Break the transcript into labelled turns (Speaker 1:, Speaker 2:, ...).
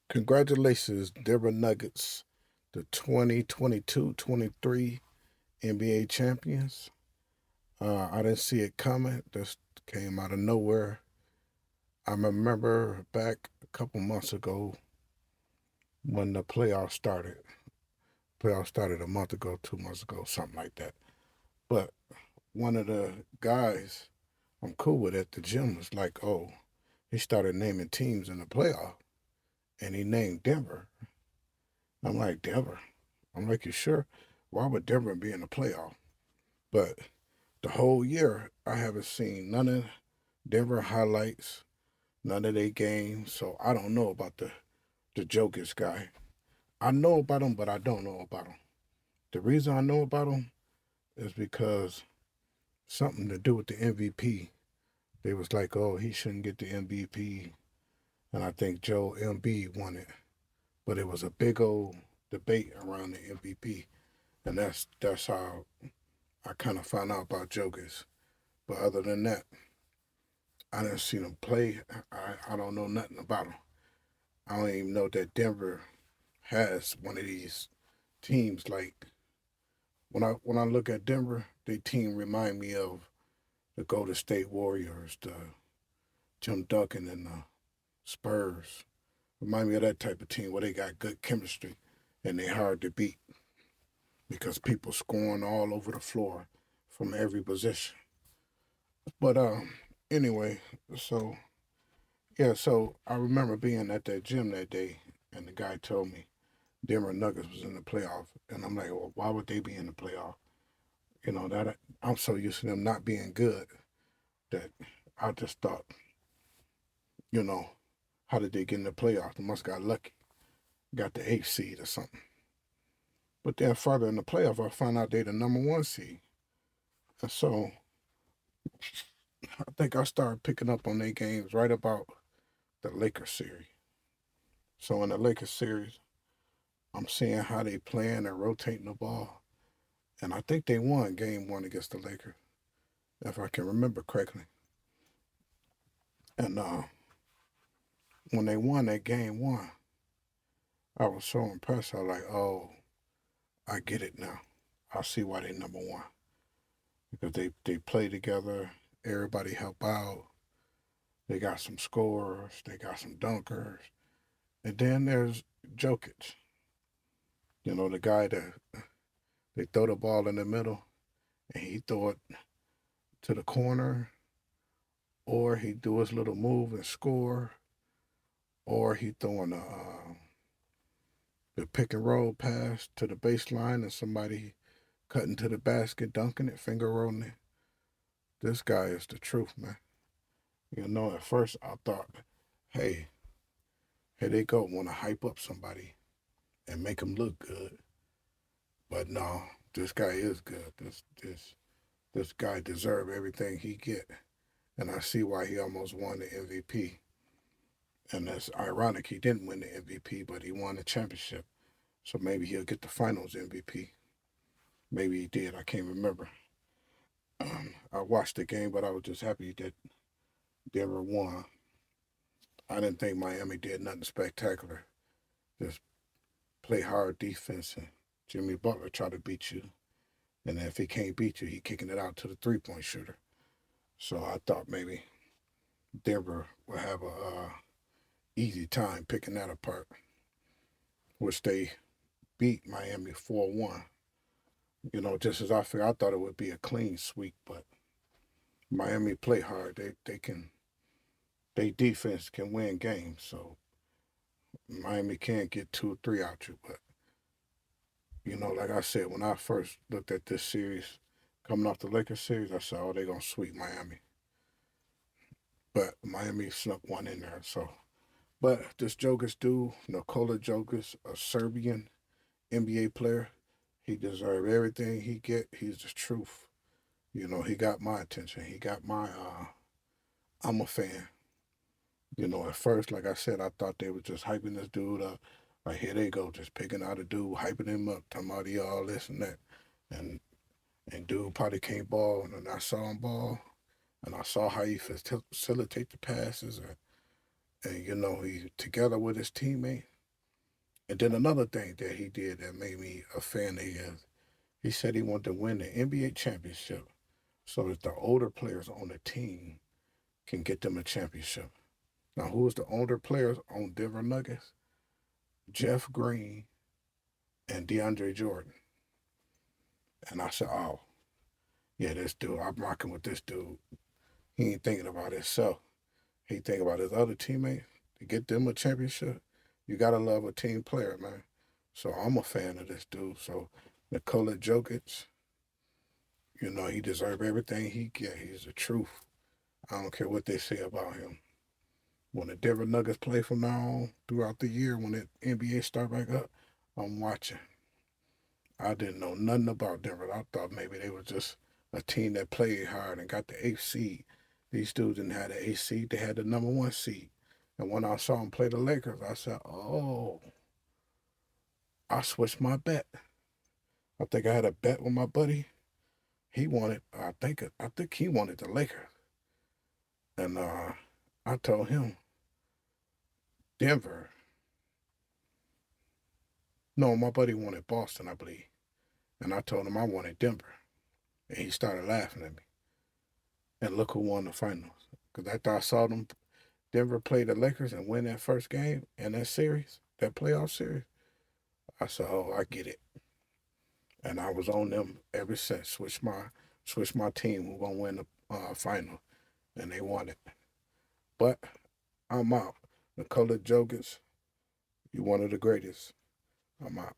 Speaker 1: Congratulations, Denver Nuggets, the 2022-23 NBA champions. I didn't see it coming. This came out of nowhere. I remember back a couple months ago when the playoffs started. Playoffs started a month ago, 2 months ago, something like that. But one of the guys I'm cool with at the gym was like, oh, he started naming teams in the playoff, and he named Denver. I'm like, Denver? I'm like, you sure? Why would Denver be in the playoff? But the whole year, I haven't seen none of Denver highlights, none of their games, so I don't know about the Jokic guy. I know about him, but I don't know about him. The reason I know about him is because something to do with the MVP. They was like, oh, he shouldn't get the MVP, and I think Joe Embiid won it. But it was a big old debate around the MVP, and that's how I kind of found out about Jokic. But other than that, I didn't see him play. I don't know nothing about him. I don't even know that Denver has one of these teams. Like when I look at Denver, their team remind me of the Golden State Warriors, the Tim Duncan and the Spurs. Remind me of that type of team where they got good chemistry and they hard to beat because people scoring all over the floor from every position. But anyway, so yeah, so I remember being at that gym that day, and the guy told me Denver Nuggets was in the playoff, and I'm like, well, why would they be in the playoff? You know that I'm so used to them not being good that I just thought, you know, how did they get in the playoff? They must got lucky, got the eighth seed or something. But then further in the playoff, I found out they the number one seed, and so I think I started picking up on their games right about the Lakers series. So in the Lakers series, I'm seeing how they playing and rotating the ball. And I think they won game one against the Lakers, if I can remember correctly. And when they won that game one, I was so impressed. I was like, oh, I get it now. I see why they number one. Because they play together, everybody help out. They got some scorers, they got some dunkers. And then there's Jokic, the guy that they throw the ball in the middle and he throw it to the corner, or he do his little move and score, or he throwing the pick and roll pass to the baseline and somebody cutting to the basket, dunking it, finger rolling it. This guy is the truth, man. At first I thought, hey, here they go, want to hype up somebody and make him look good. But no, this guy is good. This guy deserve everything he get, and I see why he almost won the MVP. And it's ironic he didn't win the MVP, but he won the championship. So maybe he'll get the Finals MVP. Maybe he did. I can't remember. I watched the game, but I was just happy that Denver won. I didn't think Miami did nothing spectacular. Just play hard defense, and Jimmy Butler try to beat you. And if he can't beat you, he kicking it out to the 3-point shooter. So I thought maybe Denver would have a easy time picking that apart, which they beat Miami 4-1. Just as I figured, I thought it would be a clean sweep, but Miami play hard. They defense can win games, so Miami can't get 2 or 3 out you. But like I said, when I first looked at this series coming off the Lakers series, I said, oh, they're gonna sweep Miami. But Miami snuck one in there. So, but this Jokic dude, Nikola Jokic, a Serbian NBA player, he deserved everything he get. He's the truth. He got my attention. He got my. I'm a fan. At first, like I said, I thought they were just hyping this dude up. Like, here they go, just picking out a dude, hyping him up, talking about he all this and that. And and dude probably can't ball. And then I saw him ball, and I saw how he facilitate the passes. And he together with his teammate. And then another thing that he did that made me a fan of his, he said he wanted to win the NBA championship so that the older players on the team can get them a championship. Now, who's the older players on Denver Nuggets? Jeff Green and DeAndre Jordan. And I said, oh, yeah, this dude, I'm rocking with this dude. He ain't thinking about himself. He thinking about his other teammates to get them a championship. You gotta love a team player, man. So I'm a fan of this dude. So Nikola Jokic, he deserves everything he get. He's the truth. I don't care what they say about him. When the Denver Nuggets play from now on throughout the year, when the NBA start back up, I'm watching. I didn't know nothing about Denver. I thought maybe they were just a team that played hard and got the eighth seed. These dudes didn't have the eighth seed; they had the number one seed. And when I saw them play the Lakers, I said, "Oh, I switched my bet. I think I had a bet with my buddy. He wanted, I think he wanted the Lakers, and I told him Denver. No, my buddy wanted Boston, I believe, and I told him I wanted Denver, and he started laughing at me. And look who won the finals. Because after I saw them Denver play the Lakers and win that first game in that series, that playoff series, I said, "Oh, I get it." And I was on them ever since. Switch my team. Who gonna win the final? And they won it. But I'm out. Nikola Jokic, you one of the greatest. I'm out.